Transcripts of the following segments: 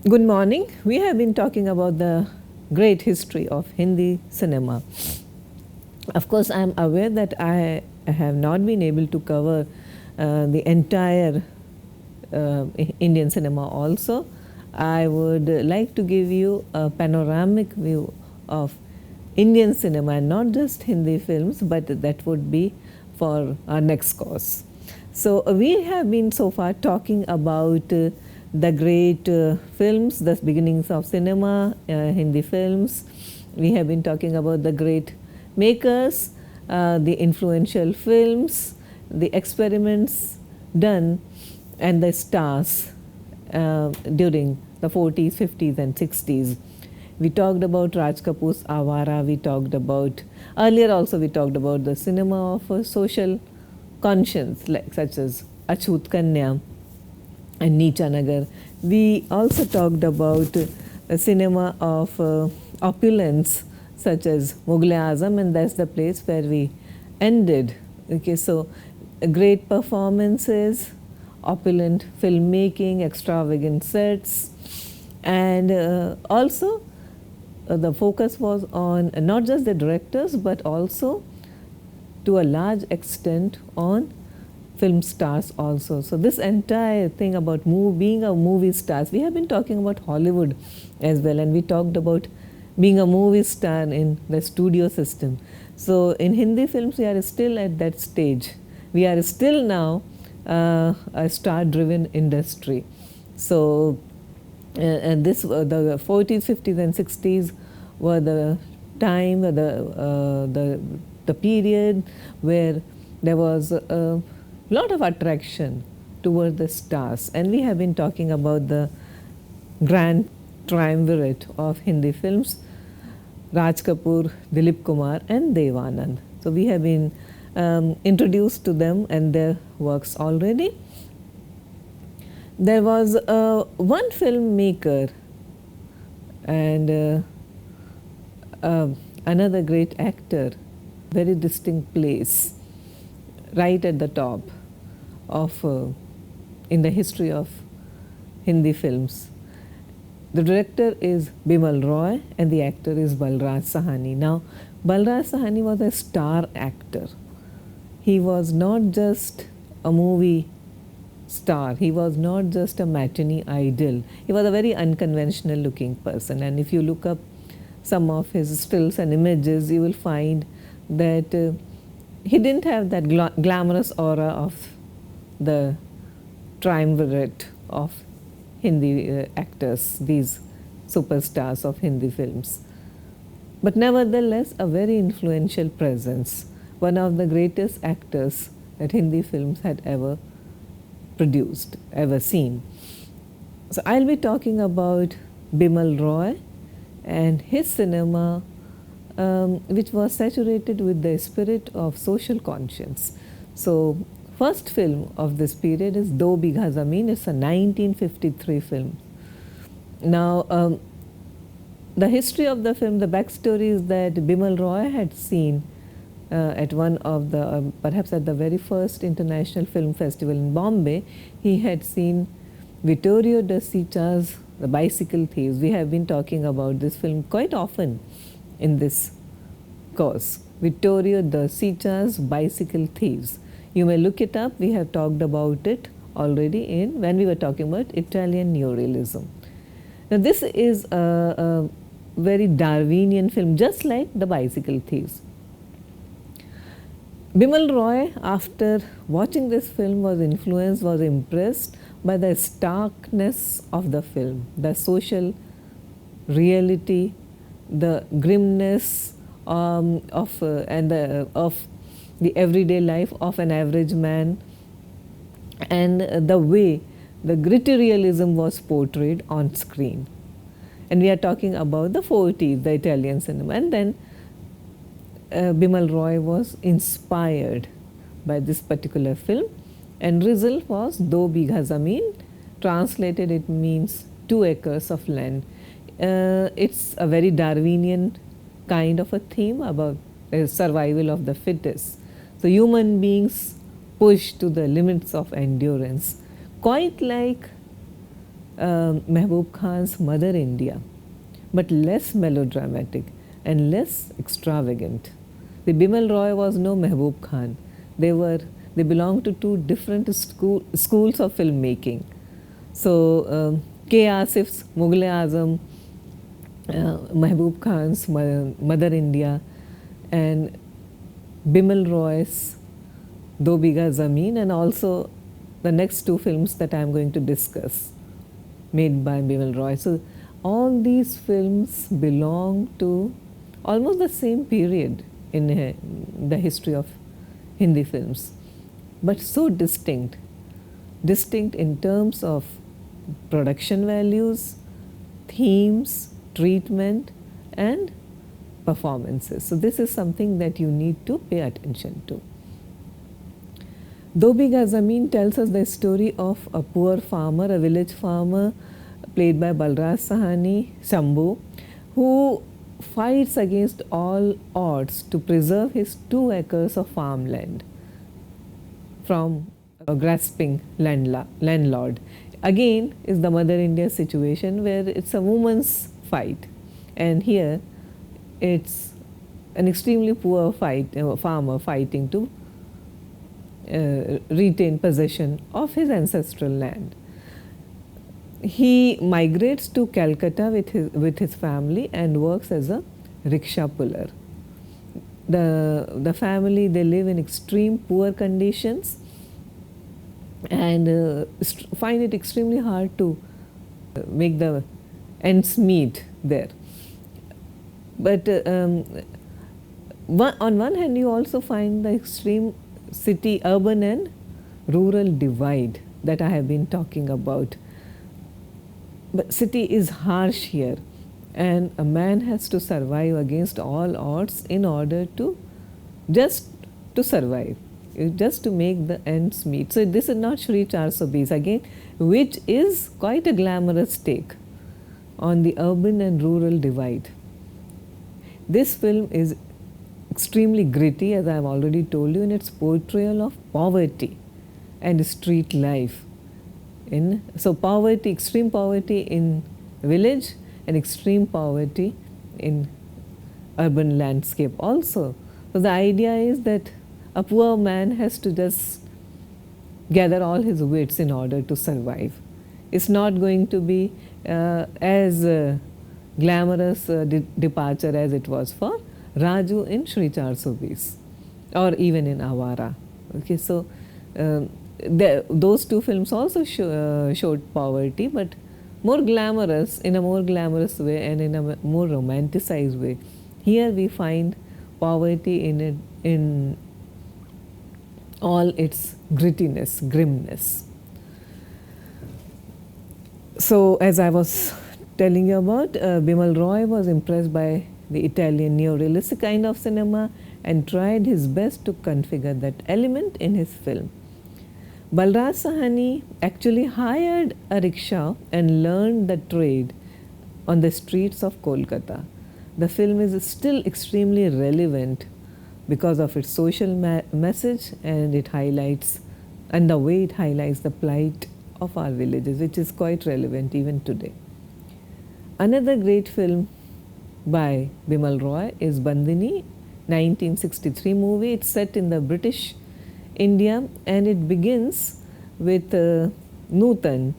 Good morning. We have been talking about the great history of Hindi cinema. Of course, I am aware that I have not been able to cover the entire Indian cinema also. I would like to give you a panoramic view of Indian cinema and not just Hindi films, but that would be for our next course. So, we have been so far talking about the great films, the beginnings of cinema, Hindi films. We have been talking about the great makers, the influential films, the experiments done, and the stars during the 40s, 50s, and 60s. We talked about Raj Kapoor's Awara. We talked about earlier also. We talked about the cinema of social conscience, like such as Achut Kanya and Neecha Nagar. We also talked about a cinema of opulence, such as Mughal-e-Azam, and that's the place where we ended. Okay, so great performances, opulent filmmaking, extravagant sets, and also the focus was on not just the directors but also to a large extent on film stars also. So this entire thing about being a movie stars, we have been talking about Hollywood as well, and we talked about being a movie star in the studio system. So in Hindi films we are still at that stage. We are still now a star driven industry. So and this the 40s, 50s, and 60s were the time, the period where there was a lot of attraction toward the stars, and we have been talking about the grand triumvirate of Hindi films: Raj Kapoor, Dilip Kumar, and Dev Anand. So we have been introduced to them and their works already. There was one filmmaker and another great actor, very distinct place, right at the top of in the history of Hindi films. The director is Bimal Roy and the actor is Balraj Sahani. Now, Balraj Sahani was a star actor. He was not just a movie star. He was not just a matinee idol. He was a very unconventional looking person, and if you look up some of his stills and images, you will find that he didn't have that glamorous aura of the triumvirate of Hindi actors, these superstars of Hindi films. But nevertheless, a very influential presence, one of the greatest actors that Hindi films had ever produced, ever seen. So I'll be talking about Bimal Roy and his cinema, which was saturated with the spirit of social conscience. So first film of this period is Do Bigha Zameen. It's a 1953 film. Now, the history of the film, the backstory is that Bimal Roy had seen at one of the, perhaps at the very first International Film Festival in Bombay, he had seen Vittorio De Sica's The Bicycle Thieves. We have been talking about this film quite often in this course. Vittorio De Sica's Bicycle Thieves. You may look it up. We have talked about it already in when we were talking about Italian neorealism. Now, this is a very Darwinian film, just like The Bicycle Thieves. Bimal Roy, after watching this film, was influenced, was impressed by the starkness of the film, the social reality, the grimness of the everyday life of an average man, and the way the gritty realism was portrayed on screen. And we are talking about the 40s, the Italian cinema. And then Bimal Roy was inspired by this particular film, and result was Do Bigha Zameen. Translated, it means 2 acres of land. It's a very Darwinian kind of a theme about survival of the fittest. So human beings pushed to the limits of endurance, quite like Mehboob Khan's Mother India, but less melodramatic and less extravagant. The Bimal Roy was no Mehboob Khan. They belonged to two different schools of filmmaking. So K. Asif's Mughal-e-Azam, Mehboob Khan's Mother India, and Bimal Roy's Do Biga Zameen, and also the next two films that I am going to discuss, made by Bimal Roy. So all these films belong to almost the same period in the history of Hindi films, but so distinct in terms of production values, themes, treatment, and performances. So this is something that you need to pay attention to. Do Biga Zameen tells us the story of a poor farmer, a village farmer played by Balraj Sahani, Shambhu, who fights against all odds to preserve his 2 acres of farmland from a grasping landlord. Again is the Mother India situation where it's a woman's fight, and here it's an extremely poor farmer fighting to retain possession of his ancestral land. He migrates to Calcutta with his family and works as a rickshaw puller. The family, they live in extreme poor conditions and find it extremely hard to make the ends meet there. But on one hand, you also find the extreme urban and rural divide that I have been talking about. But city is harsh here, and a man has to survive against all odds in order to just to survive, just to make the ends meet. So this is not Shri 420 again, which is quite a glamorous take on the urban and rural divide. This film is extremely gritty, as I have already told you, in its portrayal of poverty and street life. So poverty, extreme poverty in village and extreme poverty in urban landscape also. So the idea is that a poor man has to just gather all his wits in order to survive. It's not going to be as glamorous departure as it was for Raju in Shri 420 or even in Avara. Okay, so those two films also showed poverty, but more glamorous, in a more glamorous way and in a more romanticized way. Here we find poverty in all its grittiness, grimness. So as I was telling you about, Bimal Roy was impressed by the Italian neo-realistic kind of cinema and tried his best to configure that element in his film. Balraj Sahani actually hired a rickshaw and learned the trade on the streets of Kolkata. The film is still extremely relevant because of its social message and the way it highlights the plight of our villages, which is quite relevant even today. Another great film by Bimal Roy is Bandini, 1963 movie. It's set in the British India, and it begins with Nutan,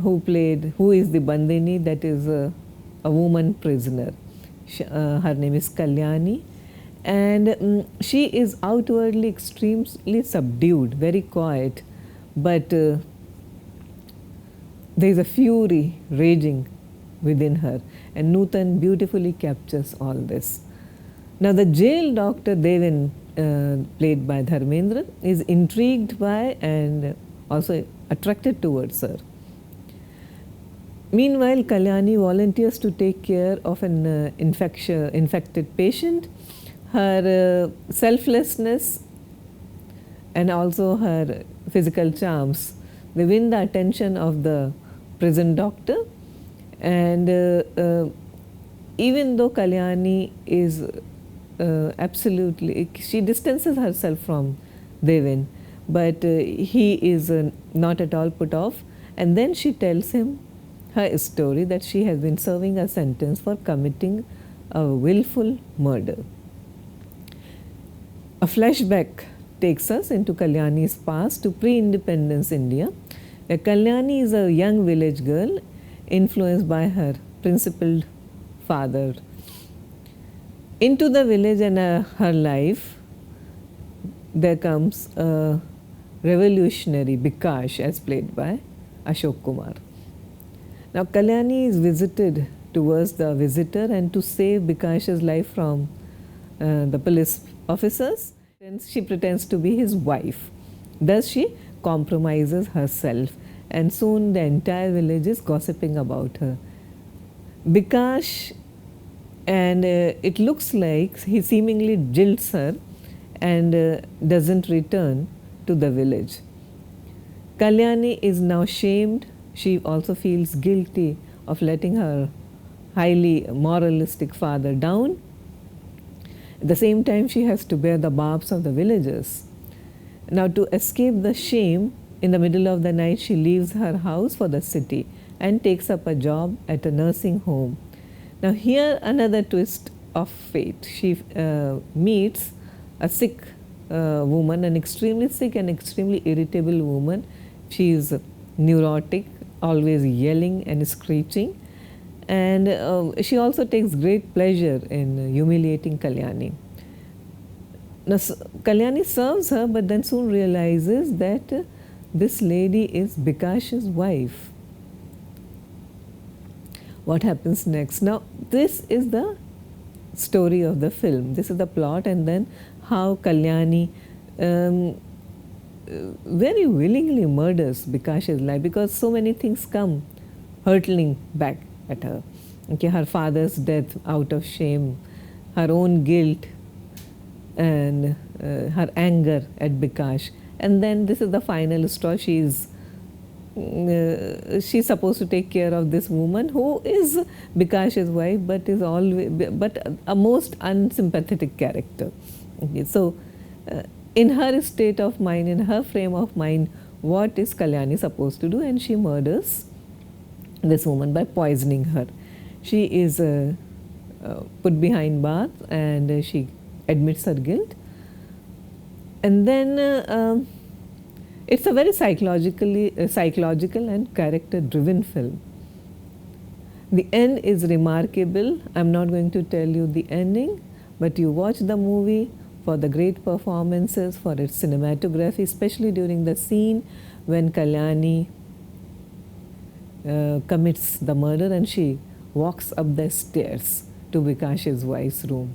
who is the Bandini, that is a woman prisoner. Her name is Kalyani, and she is outwardly extremely subdued, very quiet, but there is a fury raging within her, and Nutan beautifully captures all this. Now the jail doctor Devin, played by Dharmendra, is intrigued by and also attracted towards her. Meanwhile, Kalyani volunteers to take care of an infected patient. Her selflessness and also her physical charms, they win the attention of the prison doctor, and even though Kalyani is absolutely, she distances herself from Devin, but he is not at all put off, and then she tells him her story that she has been serving a sentence for committing a willful murder. A flashback takes us into Kalyani's past to pre-independence India, where Kalyani is a young village girl influenced by her principled father. Into the village and her life, there comes a revolutionary Bikash as played by Ashok Kumar. Now Kalyani is visited towards the visitor, and to save Bikash's life from the police officers, she pretends to be his wife. Thus she compromises herself, and soon the entire village is gossiping about her. Bikash, and it looks like he seemingly jilts her and doesn't return to the village. Kalyani is now shamed. She also feels guilty of letting her highly moralistic father down. At the same time, she has to bear the barbs of the villagers. Now, to escape the shame, in the middle of the night, she leaves her house for the city and takes up a job at a nursing home. Now, here another twist of fate. She meets a sick woman, an extremely sick and extremely irritable woman. She is neurotic, always yelling and screeching, and she also takes great pleasure in humiliating Kalyani. Now, Kalyani serves her, but then soon realizes that this lady is Bikash's wife. What happens next? Now, this is the story of the film. This is the plot, and then how Kalyani very willingly murders Bikash's life, because so many things come hurtling back at her. Okay, her father's death out of shame, her own guilt, and her anger at Bikash. And then this is the final straw. She's supposed to take care of this woman who is Bikash's wife, but is always a most unsympathetic character. Okay, so in her state of mind, in her frame of mind, what is Kalyani supposed to do? And she murders this woman by poisoning her. She is put behind bars, and she admits her guilt. And then it's a very psychological and character-driven film. The end is remarkable. I'm not going to tell you the ending, but you watch the movie for the great performances, for its cinematography, especially during the scene when Kalyani commits the murder and she walks up the stairs to Bikash's wife's room,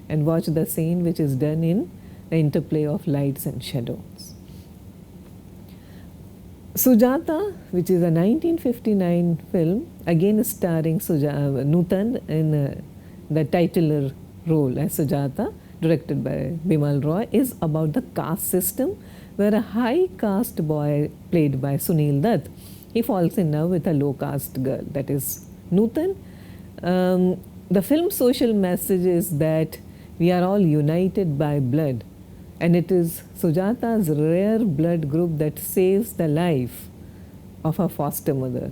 and watch the scene which is done in the interplay of lights and shadows. Sujata, which is a 1959 film, again starring Nutan in the titular role as Sujata, directed by Bimal Roy, is about the caste system, where a high caste boy played by Sunil Dutt, he falls in love with a low caste girl, that is Nutan. The film's social message is that we are all united by blood, and it is Sujata's rare blood group that saves the life of her foster mother.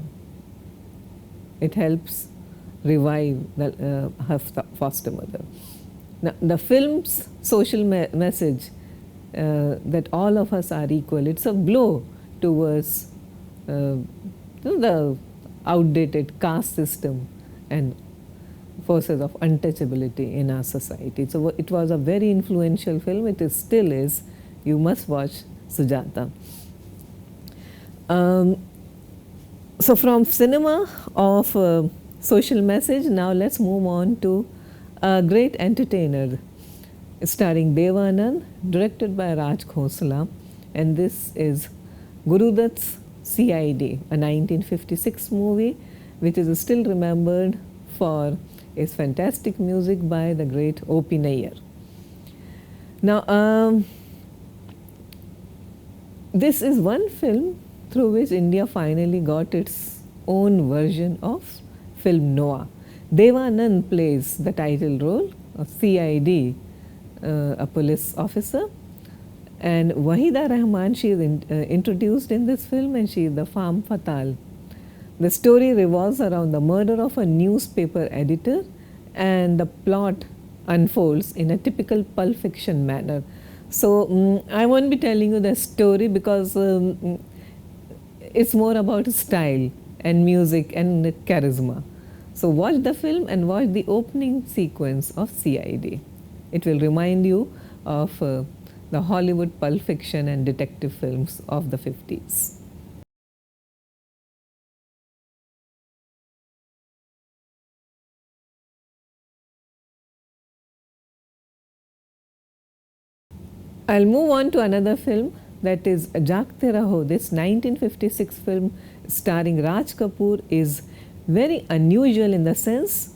It helps revive her foster mother. Now, the film's social message that all of us are equal, it's a blow towards the outdated caste system and forces of untouchability in our society. So it was a very influential film. It still is. You must watch Sujata. So from cinema of social message, now let's move on to a great entertainer, starring Devanand, directed by Raj Khosla, and this is Gurudutt's CID, a 1956 movie which is still remembered for its fantastic music by the great O.P. Nayyar. Now, this is one film through which India finally got its own version of film noir. Devanand plays the title role of CID, a police officer, and Wahida Rahman, she is introduced in this film, and she is the femme fatale The story revolves around the murder of a newspaper editor, and the plot unfolds in a typical pulp fiction manner. So, I won't be telling you the story because it's more about style and music and charisma. So, watch the film and watch the opening sequence of CID. It will remind you of the Hollywood pulp fiction and detective films of the 50s. I'll move on to another film, that is Jak Terra Ho. This 1956 film starring Raj Kapoor is very unusual in the sense,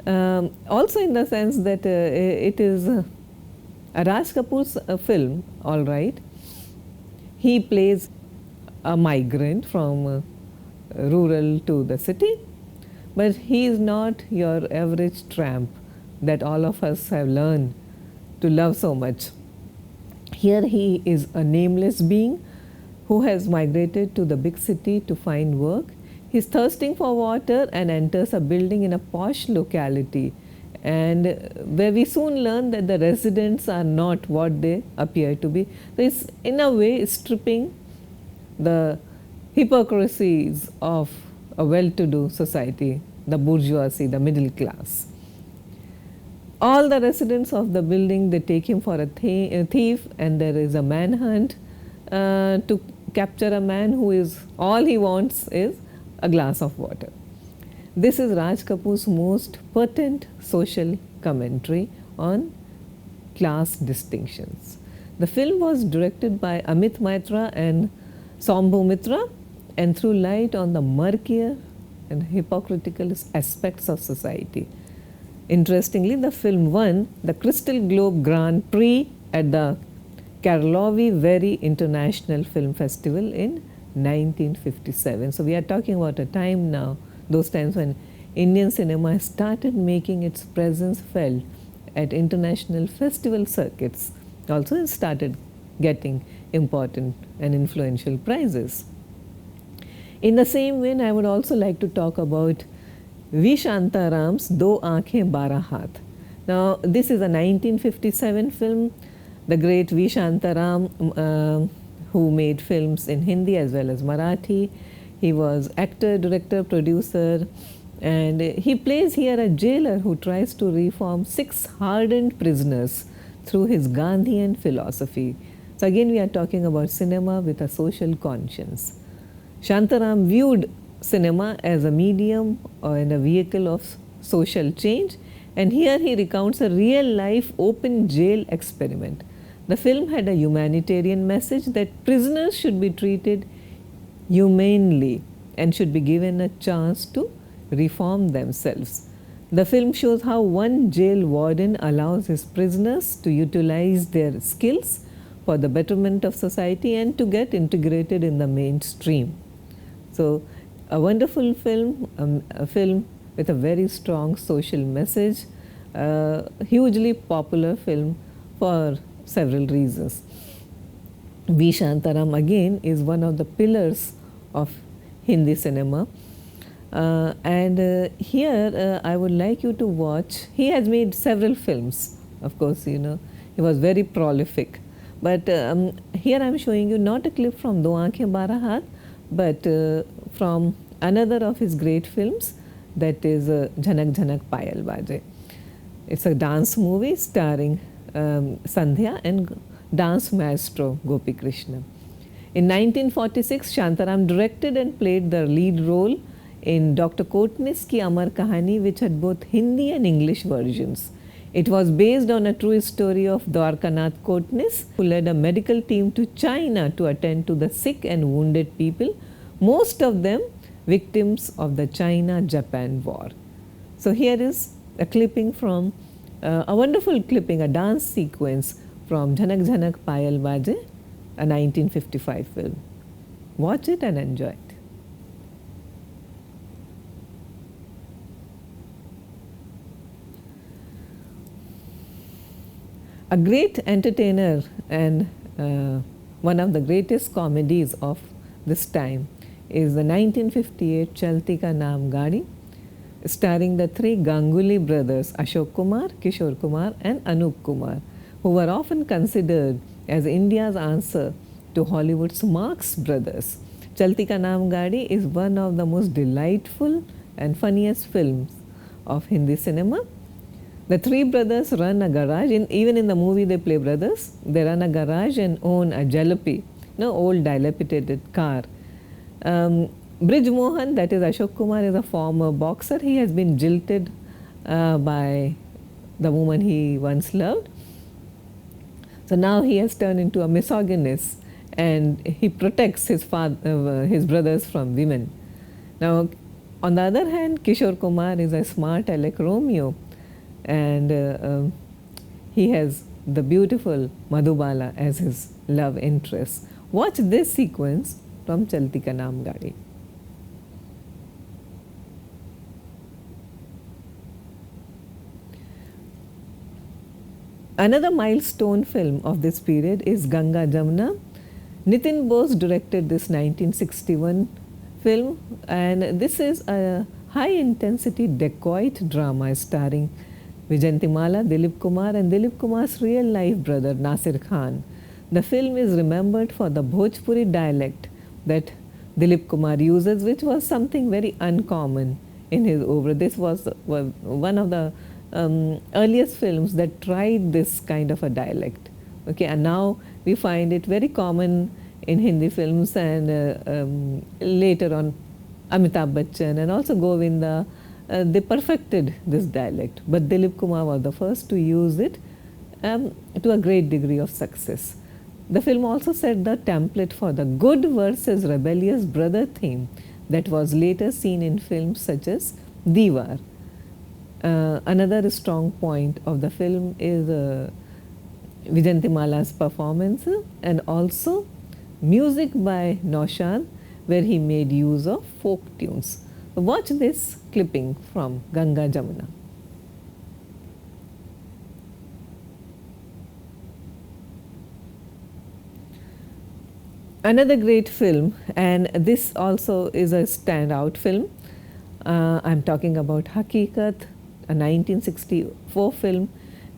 also in the sense that it is a Raj Kapoor's film, all right. He plays a migrant from rural to the city, but he is not your average tramp that all of us have learned to love so much. Here he is a nameless being who has migrated to the big city to find work. He is thirsting for water and enters a building in a posh locality, and where we soon learn that the residents are not what they appear to be. So, it's in a way stripping the hypocrisies of a well-to-do society, the bourgeoisie, the middle class. All the residents of the building, they take him for a thief, and there is a manhunt to capture a man who is, all he wants is a glass of water. This is Raj Kapoor's most pertinent social commentary on class distinctions. The film was directed by Amit Maitra and Sambhu Mitra and threw light on the murkier and hypocritical aspects of society. Interestingly, the film won the Crystal Globe Grand Prix at the Karlovy Vary International Film Festival in 1957. So, we are talking about a time now, those times when Indian cinema started making its presence felt at international festival circuits. Also, it started getting important and influential prizes. In the same vein, I would also like to talk about V. Shantaram's Do Aankhein Bara Haath. Now, this is a 1957 film. The great V. Shantaram, who made films in Hindi as well as Marathi. He was actor, director, producer, and he plays here a jailer who tries to reform 6 hardened prisoners through his Gandhian philosophy. So, again, we are talking about cinema with a social conscience. Shantaram viewed cinema as a medium and a vehicle of social change, and here he recounts a real life open jail experiment. The film had a humanitarian message that prisoners should be treated humanely and should be given a chance to reform themselves. The film shows how one jail warden allows his prisoners to utilize their skills for the betterment of society and to get integrated in the mainstream. So, a wonderful film, a film with a very strong social message, hugely popular film for several reasons. V. Shantaram again is one of the pillars of Hindi cinema, and here I would like you to watch. He has made several films, of course, you know, he was very prolific, but here I am showing you not a clip from Do Aankhein Bara Haath, but from another of his great films, that is Jhanak Jhanak Payal Baje. It's a dance movie starring Sandhya and dance maestro Gopi Krishna. In 1946, Shantaram directed and played the lead role in Dr. Kotnis Ki Amar Kahani, which had both Hindi and English versions. It was based on a true story of Dwarkanath Kotnis, who led a medical team to China to attend to the sick and wounded people, most of them victims of the China-Japan war. So, here is a clipping from a wonderful clipping, a dance sequence from Jhanak Jhanak Payal Baje, a 1955 film. Watch it and enjoy it. A great entertainer and one of the greatest comedies of this time is the 1958 Chalti Ka Naam Gaadi, starring the three Ganguly brothers Ashok Kumar, Kishore Kumar and Anup Kumar, who were often considered as India's answer to Hollywood's Marx Brothers. Chalti Ka Naam Gaadi is one of the most delightful and funniest films of Hindi cinema. The three brothers run a garage. Even in the movie they play brothers. They run a garage and own a jalopy, old dilapidated car. Brij Mohan, that is Ashok Kumar, is a former boxer. He has been jilted by the woman he once loved. So now he has turned into a misogynist and he protects his brothers from women. Now, on the other hand, Kishore Kumar is a smart Alec Romeo, and he has the beautiful Madhubala as his love interest. Watch this sequence from Chalti Ka Naam Gaadi. Another milestone film of this period is Ganga Jamuna. Nitin Bose directed this 1961 film, and this is a high-intensity dacoit drama starring Vijayantimala, Dilip Kumar and Dilip Kumar's real-life brother Nasir Khan. The film is remembered for the Bhojpuri dialect that Dilip Kumar uses, which was something very uncommon in his oeuvre. This was one of the earliest films that tried this kind of a dialect. Okay, and now we find it very common in Hindi films, and later on Amitabh Bachchan and also Govinda, they perfected this dialect. But Dilip Kumar was the first to use it to a great degree of success. The film also set the template for the good versus rebellious brother theme that was later seen in films such as Diwar. Another strong point of the film is Vijayantimala's performance and also music by Naushad, where he made use of folk tunes. Watch this clipping from Ganga Jamuna. Another great film, and this also is a standout film. I'm talking about Hakikat, a 1964 film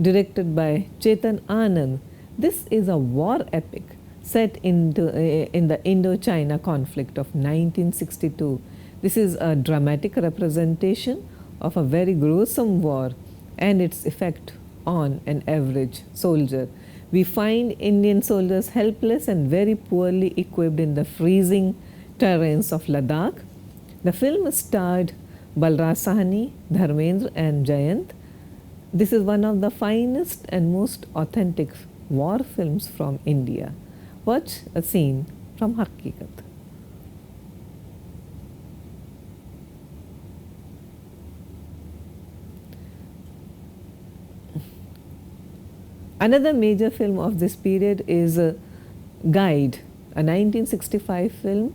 directed by Chetan Anand. This is a war epic set in the Indo-China conflict of 1962. This is a dramatic representation of a very gruesome war and its effect on an average soldier. We find Indian soldiers helpless and very poorly equipped in the freezing terrains of Ladakh. The film starred Balraj Sahni, Dharmendra and Jayant. This is one of the finest and most authentic war films from India. Watch a scene from Hakikat. Another major film of this period is Guide, a 1965 film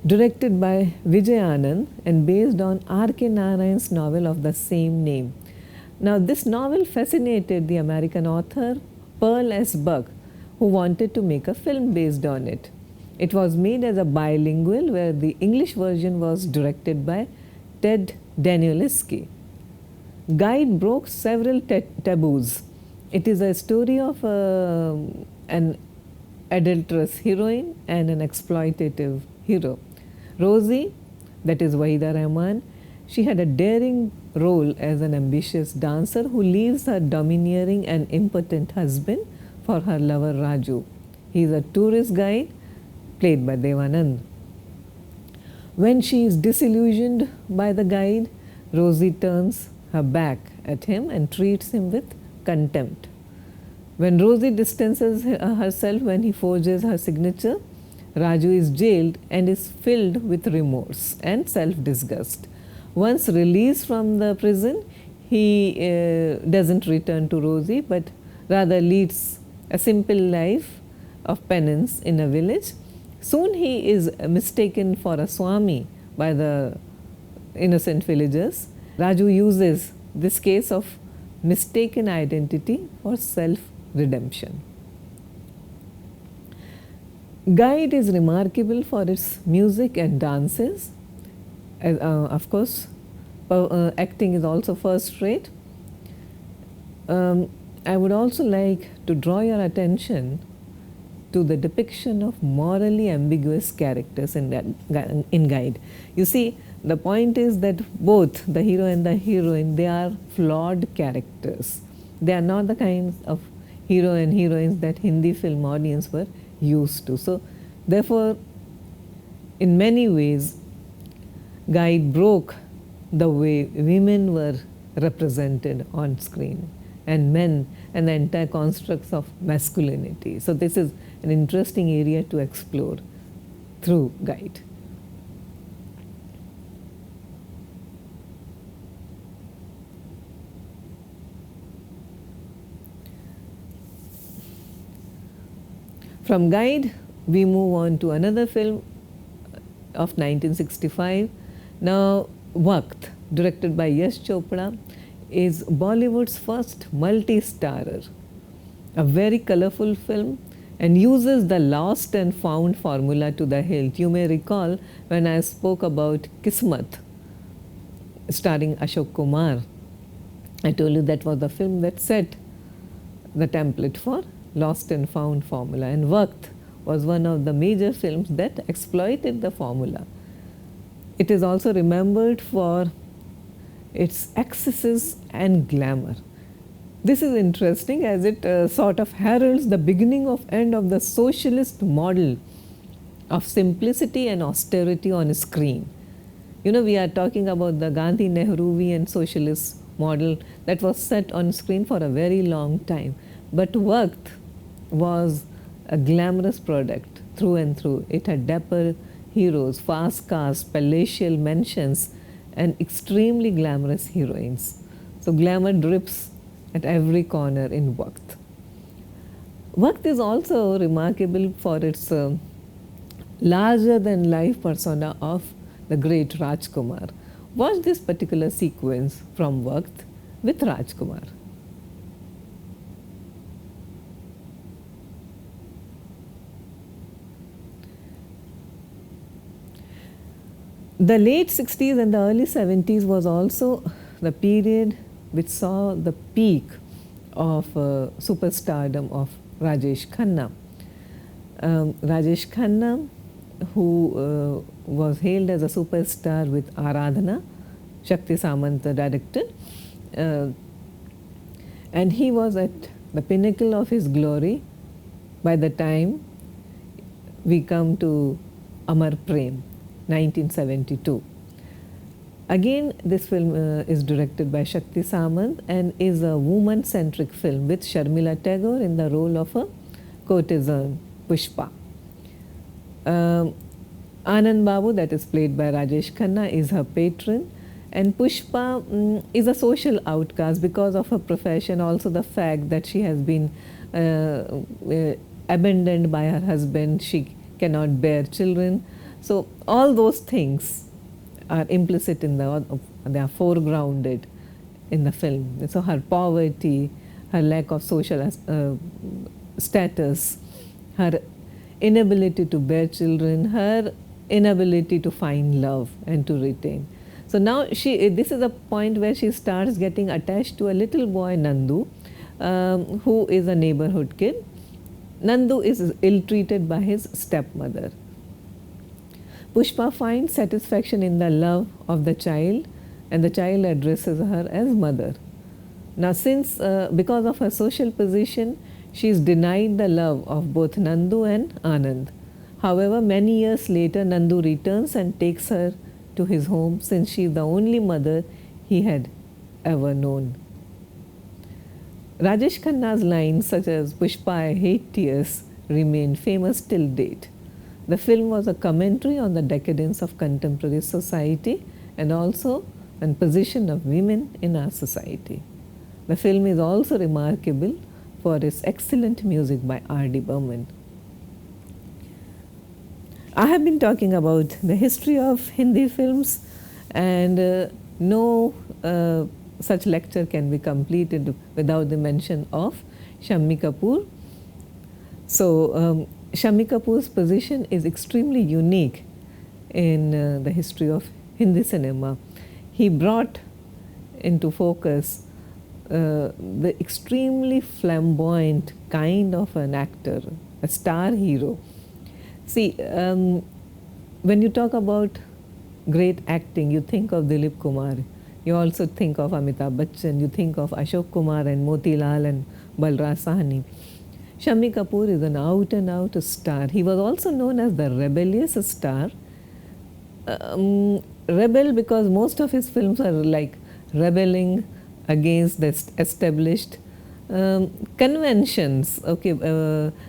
directed by Vijay Anand and based on R.K. Narayan's novel of the same name. Now, this novel fascinated the American author Pearl S. Buck, who wanted to make a film based on it. It was made as a bilingual, where the English version was directed by Ted Danielewski. Guide broke several taboos. It is a story of an adulterous heroine and an exploitative hero. Rosie, that is Wahida Rahman, she had a daring role as an ambitious dancer who leaves her domineering and impotent husband for her lover Raju. He is a tourist guide played by Devanand. When she is disillusioned by the guide, Rosie turns her back at him and treats him with contempt. When Rosie distances herself when he forges her signature, Raju is jailed and is filled with remorse and self-disgust. Once released from the prison, he doesn't return to Rosie, but rather leads a simple life of penance in a village. Soon he is mistaken for a Swami by the innocent villagers. Raju uses this case of mistaken identity for self-redemption. Guide is remarkable for its music and dances. Of course, acting is also first rate. I would also like to draw your attention to the depiction of morally ambiguous characters in Guide. You see, the point is that both the hero and the heroine, they are flawed characters. They are not the kinds of hero and heroines that Hindi film audience were used to. So therefore, in many ways, Guide broke the way women were represented on screen, and men, and the entire constructs of masculinity. So this is an interesting area to explore through Guide. From Guide, we move on to another film of 1965. Now, Waqt, directed by Yash Chopra, is Bollywood's first multi-starrer. A very colorful film and uses the lost and found formula to the hilt. You may recall when I spoke about Kismat, starring Ashok Kumar, I told you that was the film that set the template for lost and found formula, and Waqt was one of the major films that exploited the formula. It is also remembered for its excesses and glamour. This is interesting as it sort of heralds the beginning of end of the socialist model of simplicity and austerity on screen. You know, we are talking about the Gandhi Nehruvian socialist model that was set on screen for a very long time. But Waqt was a glamorous product through and through. It had dapper heroes, fast cars, palatial mansions, and extremely glamorous heroines. So glamour drips at every corner in Waqt. Waqt is also remarkable for its larger-than-life persona of the great Rajkumar. Watch this particular sequence from Waqt with Rajkumar. The late 60s and the early 70s was also the period which saw the peak of superstardom of Rajesh Khanna. Rajesh Khanna, who was hailed as a superstar with Aradhana, Shakti Samant directed, and he was at the pinnacle of his glory by the time we come to Amar Prem, 1972. Again, this film is directed by Shakti Samant and is a woman-centric film with Sharmila Tagore in the role of a courtesan, Pushpa. Anand Babu, that is played by Rajesh Khanna, is her patron, and Pushpa is a social outcast because of her profession, also the fact that she has been abandoned by her husband, she cannot bear children. So all those things are implicit in they are foregrounded in the film. So her poverty, her lack of social status, her inability to bear children, her inability to find love and to retain. So now this is a point where she starts getting attached to a little boy, Nandu, who is a neighborhood kid. Nandu is ill-treated by his stepmother. Pushpa finds satisfaction in the love of the child, and the child addresses her as mother. Now, since because of her social position, she is denied the love of both Nandu and Anand. However, many years later, Nandu returns and takes her to his home, since she is the only mother he had ever known. Rajesh Khanna's lines such as "Pushpa, I hate tears" remain famous till date. The film was a commentary on the decadence of contemporary society and also on position of women in our society. The film is also remarkable for its excellent music by R.D. Burman. I have been talking about the history of Hindi films, and no such lecture can be completed without the mention of Shammi Kapoor. So Shami Kapoor's position is extremely unique in the history of Hindi cinema. He brought into focus the extremely flamboyant kind of an actor, a star hero. See, when you talk about great acting, you think of Dilip Kumar, you also think of Amitabh Bachchan, you think of Ashok Kumar and Motilal and Balraj Sahni. Shami Kapoor is an out and out star. He was also known as the rebellious star. Rebel because most of his films are like rebelling against the established conventions, okay,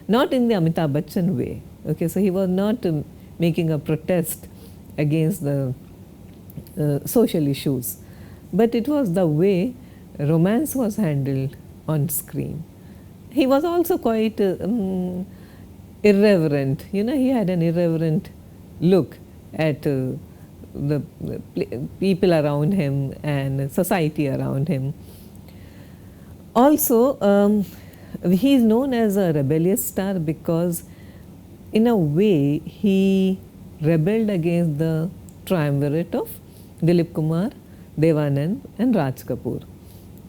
not in the Amitabh Bachchan way. Okay, so he was not making a protest against the social issues, but it was the way romance was handled on screen. He was also quite irreverent. You know, he had an irreverent look at the people around him and society around him. Also, he is known as a rebellious star because in a way he rebelled against the triumvirate of Dilip Kumar, Devanand and Raj Kapoor.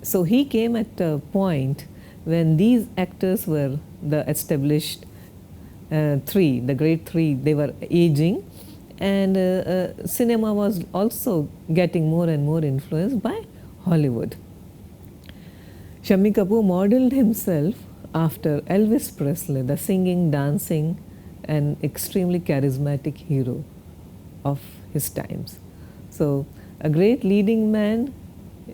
So he came at a point when these actors were the established three, the great three, they were aging, and cinema was also getting more and more influenced by Hollywood. Shami Kapoor modeled himself after Elvis Presley, the singing, dancing and extremely charismatic hero of his times. So a great leading man,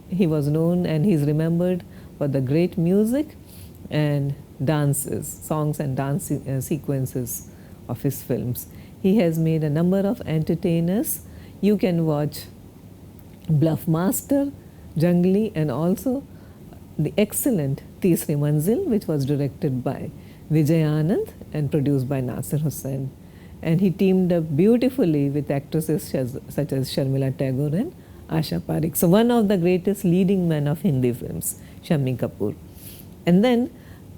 he was known and he is remembered for the great music and dances, songs and dance sequences of his films. He has made a number of entertainers. You can watch Bluff Master, Jungli, and also the excellent Teesri Manzil, which was directed by Vijay Anand and produced by Nasir Hussain. And he teamed up beautifully with actresses such as Sharmila Tagore and Asha Parekh. So one of the greatest leading men of Hindi films, Shami Kapoor. And then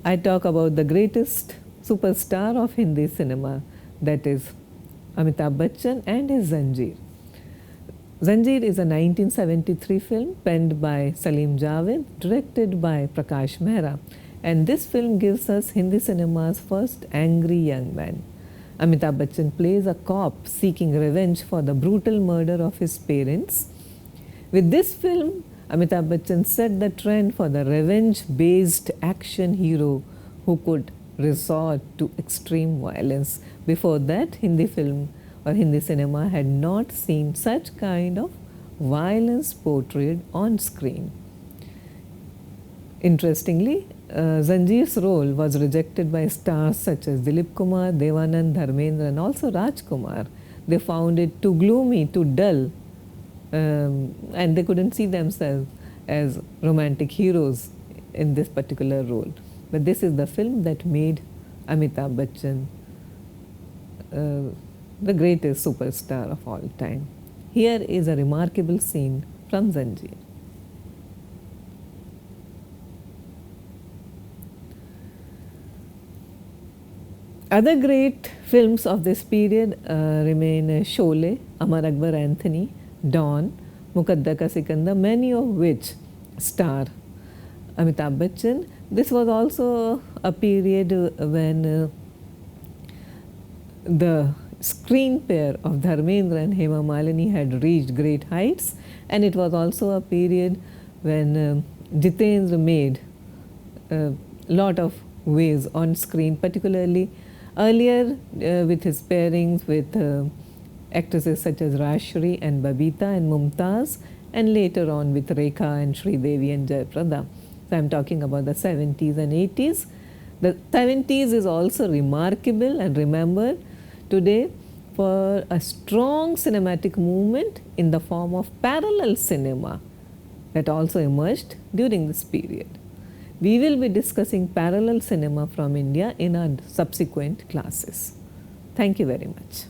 I talk about the greatest superstar of Hindi cinema, that is Amitabh Bachchan and his Zanjeer. Zanjeer is a 1973 film penned by Salim Javed, directed by Prakash Mehra. And this film gives us Hindi cinema's first angry young man. Amitabh Bachchan plays a cop seeking revenge for the brutal murder of his parents. With this film, Amitabh Bachchan set the trend for the revenge-based action hero who could resort to extreme violence. Before that, Hindi film or Hindi cinema had not seen such kind of violence portrayed on screen. Interestingly, Zanjeer's role was rejected by stars such as Dilip Kumar, Devanand, Dharmendra and also Rajkumar. They found it too gloomy, too dull, and they couldn't see themselves as romantic heroes in this particular role. But this is the film that made Amitabh Bachchan the greatest superstar of all time. Here is a remarkable scene from Zanjeer. Other great films of this period remain Sholay, Amar Akbar Anthony, Dawn, Muqaddar Ka Sikandar, many of which star Amitabh Bachchan. This was also a period when the screen pair of Dharmendra and Hema Malini had reached great heights, and it was also a period when Jitendra made a lot of waves on screen, particularly earlier with his pairings with actresses such as Rashri and Babita and Mumtaz, and later on with Rekha and Sridevi and Jayaprada. So I'm talking about the 70s and 80s. The 70s is also remarkable and remembered today for a strong cinematic movement in the form of parallel cinema that also emerged during this period. We will be discussing parallel cinema from India in our subsequent classes. Thank you very much.